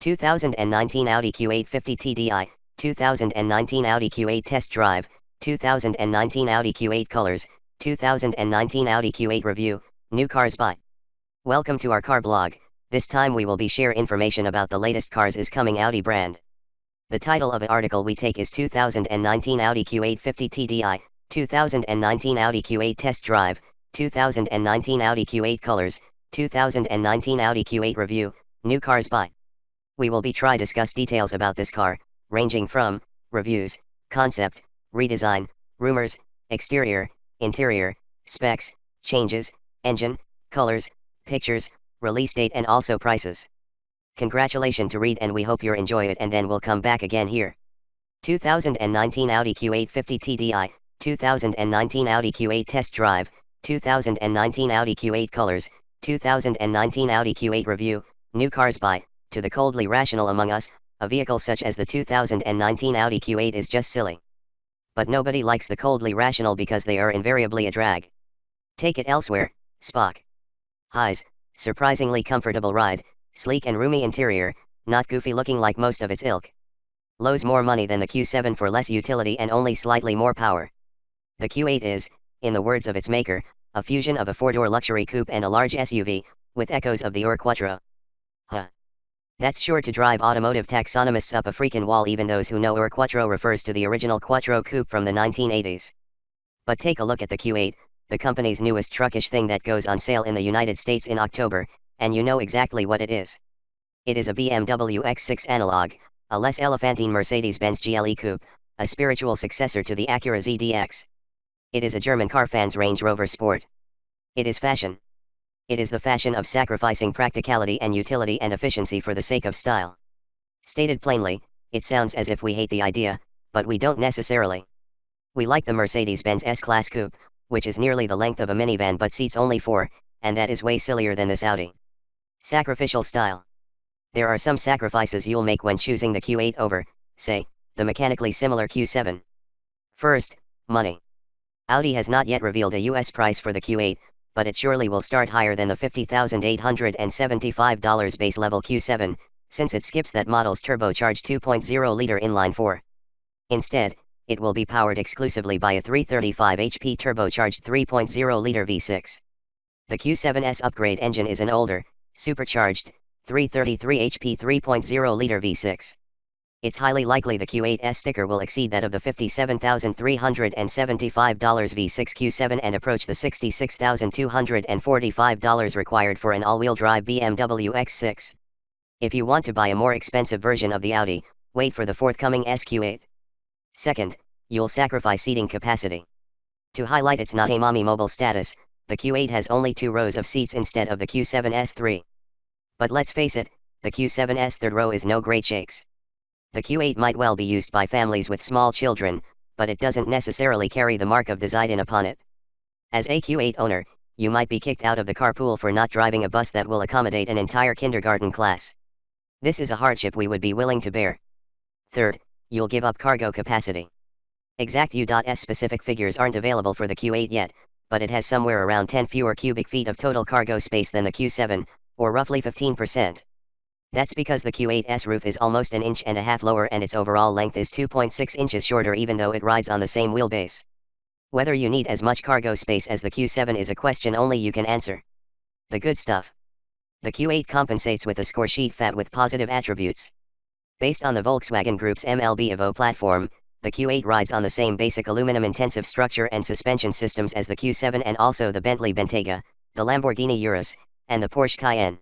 2019 Audi Q8 50 TDI, 2019 Audi Q8 Test Drive, 2019 Audi Q8 Colors, 2019 Audi Q8 Review, New Cars Buy. Welcome to our car blog. This time we will be share information about the latest cars is coming Audi brand. The title of an article we take is 2019 Audi Q8 50 TDI, 2019 Audi Q8 Test Drive, 2019 Audi Q8 Colors, 2019 Audi Q8 Review, New Cars Buy. We will be try discuss details about this car, ranging from reviews, concept, redesign, rumors, exterior, interior, specs, changes, engine, colors, pictures, release date and also prices. Congratulations to read and we hope you enjoy it and then we'll come back again here. 2019 Audi Q8 50 TDI, 2019 Audi Q8 Test Drive, 2019 Audi Q8 Colors, 2019 Audi Q8 Review, New Cars Buy. To the coldly rational among us, a vehicle such as the 2019 Audi Q8 is just silly. But nobody likes the coldly rational because they are invariably a drag. Take it elsewhere, Spock. Highs, surprisingly comfortable ride, sleek and roomy interior, not goofy looking like most of its ilk. Lows more money than the Q7 for less utility and only slightly more power. The Q8 is, in the words of its maker, a fusion of a four-door luxury coupe and a large SUV, with echoes of the Ur Quattro. Huh. That's sure to drive automotive taxonomists up a freaking wall, even those who know Ur Quattro refers to the original Quattro coupe from the 1980s. But take a look at the Q8, the company's newest truckish thing that goes on sale in the United States in October, and you know exactly what it is. It is a BMW X6 analog, a less elephantine Mercedes-Benz GLE coupe, a spiritual successor to the Acura ZDX. It is a German car fan's Range Rover Sport. It is fashion. It is the fashion of sacrificing practicality and utility and efficiency for the sake of style. Stated plainly, it sounds as if we hate the idea, but we don't necessarily. We like the Mercedes-Benz S-Class Coupe, which is nearly the length of a minivan but seats only 4, and that is way sillier than this Audi. Sacrificial style. There are some sacrifices you'll make when choosing the Q8 over, say, the mechanically similar Q7. First, money. Audi has not yet revealed a US price for the Q8, but it surely will start higher than the $50,875 base level Q7, since it skips that model's turbocharged 2.0-liter inline-4. Instead, it will be powered exclusively by a 335 HP turbocharged 3.0-liter V6. The Q7's upgrade engine is an older, supercharged, 333 HP 3.0-liter V6. It's highly likely the Q8's sticker will exceed that of the $57,375 V6 Q7 and approach the $66,245 required for an all-wheel drive BMW X6. If you want to buy a more expensive version of the Audi, wait for the forthcoming SQ8. Second, you'll sacrifice seating capacity. To highlight its not a mommy mobile status, the Q8 has only 2 rows of seats instead of the Q7's 3. But let's face it, the Q7's third row is no great shakes. The Q8 might well be used by families with small children, but it doesn't necessarily carry the mark of design upon it. As a Q8 owner, you might be kicked out of the carpool for not driving a bus that will accommodate an entire kindergarten class. This is a hardship we would be willing to bear. Third, you'll give up cargo capacity. Exact U.S. specific figures aren't available for the Q8 yet, but it has somewhere around 10 fewer cubic feet of total cargo space than the Q7, or roughly 15%. That's because the Q8's roof is almost 1.5 inches lower and its overall length is 2.6 inches shorter even though it rides on the same wheelbase. Whether you need as much cargo space as the Q7 is a question only you can answer. The good stuff. The Q8 compensates with a score sheet fat with positive attributes. Based on the Volkswagen Group's MLB Evo platform, the Q8 rides on the same basic aluminum-intensive structure and suspension systems as the Q7 and also the Bentley Bentayga, the Lamborghini Urus, and the Porsche Cayenne.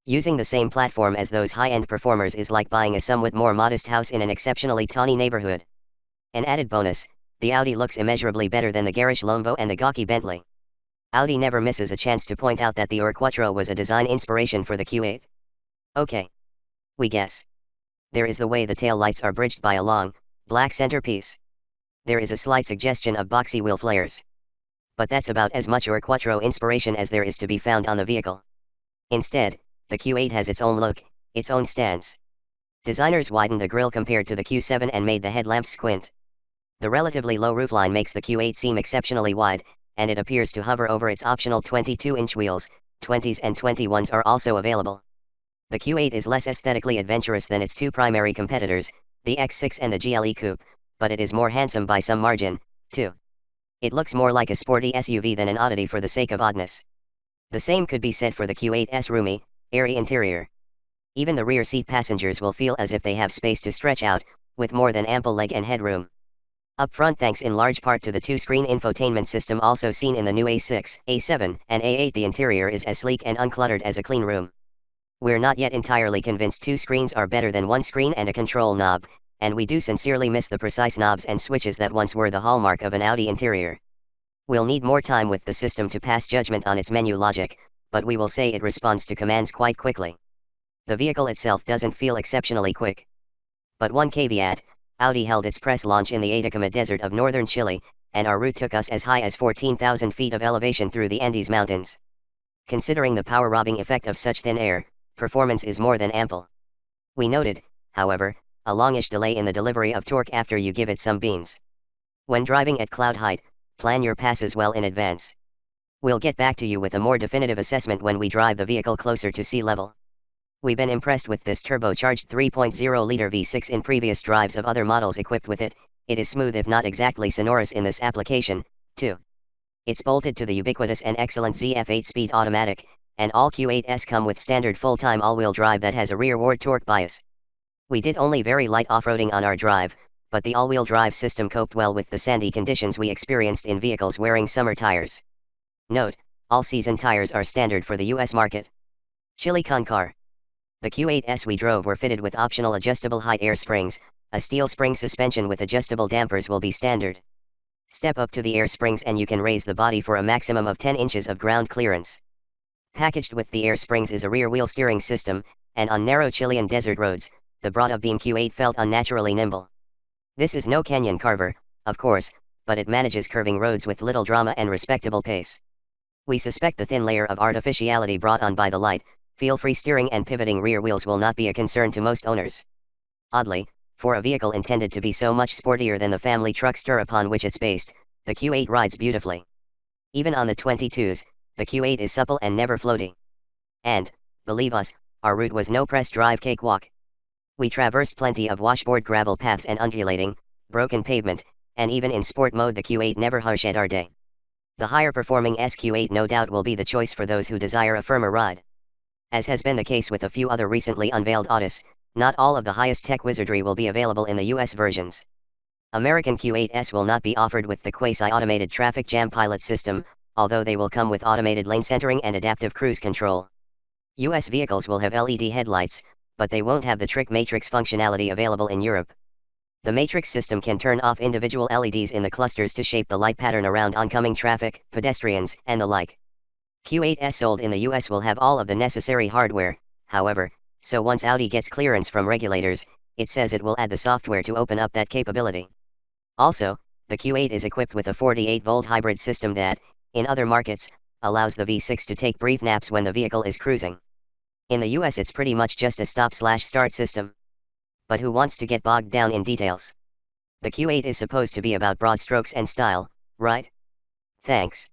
Using the same platform as those high-end performers is like buying a somewhat more modest house in an exceptionally tawny neighborhood. An added bonus, the Audi looks immeasurably better than the garish Lambo and the gawky Bentley. Audi never misses a chance to point out that the Ur Quattro was a design inspiration for the Q8. Okay. We guess. There is the way the tail lights are bridged by a long, black centerpiece. There is a slight suggestion of boxy wheel flares. But that's about as much Ur Quattro inspiration as there is to be found on the vehicle. Instead, the Q8 has its own look, its own stance. Designers widened the grille compared to the Q7 and made the headlamps squint. The relatively low roofline makes the Q8 seem exceptionally wide, and it appears to hover over its optional 22-inch wheels. 20s and 21s are also available. The Q8 is less aesthetically adventurous than its two primary competitors, the X6 and the GLE Coupe, but it is more handsome by some margin, too. It looks more like a sporty SUV than an oddity for the sake of oddness. The same could be said for the Q8's roomy, airy interior. Even the rear seat passengers will feel as if they have space to stretch out, with more than ample leg and headroom. Up front, thanks in large part to the two-screen infotainment system also seen in the new A6, A7, and A8, the interior is as sleek and uncluttered as a clean room. We're not yet entirely convinced two screens are better than one screen and a control knob, and we do sincerely miss the precise knobs and switches that once were the hallmark of an Audi interior. We'll need more time with the system to pass judgment on its menu logic, but we will say it responds to commands quite quickly. The vehicle itself doesn't feel exceptionally quick. But one caveat: Audi held its press launch in the Atacama Desert of northern Chile, and our route took us as high as 14,000 feet of elevation through the Andes Mountains. Considering the power-robbing effect of such thin air, performance is more than ample. We noted, however, a longish delay in the delivery of torque after you give it some beans. When driving at cloud height, plan your passes well in advance. We'll get back to you with a more definitive assessment when we drive the vehicle closer to sea level. We've been impressed with this turbocharged 3.0-liter V6 in previous drives of other models equipped with it. It is smooth if not exactly sonorous in this application, too. It's bolted to the ubiquitous and excellent ZF8 speed automatic, and all Q8s come with standard full-time all-wheel drive that has a rearward torque bias. We did only very light off-roading on our drive, but the all-wheel drive system coped well with the sandy conditions we experienced in vehicles wearing summer tires. Note: all-season tires are standard for the US market. Chile Con Car. The Q8s we drove were fitted with optional adjustable height air springs. A steel spring suspension with adjustable dampers will be standard. Step up to the air springs and you can raise the body for a maximum of 10 inches of ground clearance. Packaged with the air springs is a rear-wheel steering system, and on narrow Chilean desert roads, the broad-beam Q8 felt unnaturally nimble. This is no canyon carver, of course, but it manages curving roads with little drama and respectable pace. We suspect the thin layer of artificiality brought on by the light, feel-free steering and pivoting rear wheels will not be a concern to most owners. Oddly, for a vehicle intended to be so much sportier than the family truckster upon which it's based, the Q8 rides beautifully. Even on the 22s, the Q8 is supple and never floaty. And, believe us, our route was no press drive cakewalk. We traversed plenty of washboard gravel paths and undulating, broken pavement, and even in sport mode the Q8 never harshed our day. The higher performing SQ8 no doubt will be the choice for those who desire a firmer ride. As has been the case with a few other recently unveiled Audis, not all of the highest tech wizardry will be available in the US versions. American Q8s will not be offered with the quasi-automated traffic jam pilot system, although they will come with automated lane centering and adaptive cruise control. US vehicles will have LED headlights, but they won't have the trick matrix functionality available in Europe. The matrix system can turn off individual LEDs in the clusters to shape the light pattern around oncoming traffic, pedestrians, and the like. Q8s sold in the US will have all of the necessary hardware, however, so once Audi gets clearance from regulators, it says it will add the software to open up that capability. Also, the Q8 is equipped with a 48-volt hybrid system that, in other markets, allows the V6 to take brief naps when the vehicle is cruising. In the US it's pretty much just a stop/start system. But who wants to get bogged down in details? The Q8 is supposed to be about broad strokes and style, right? Thanks.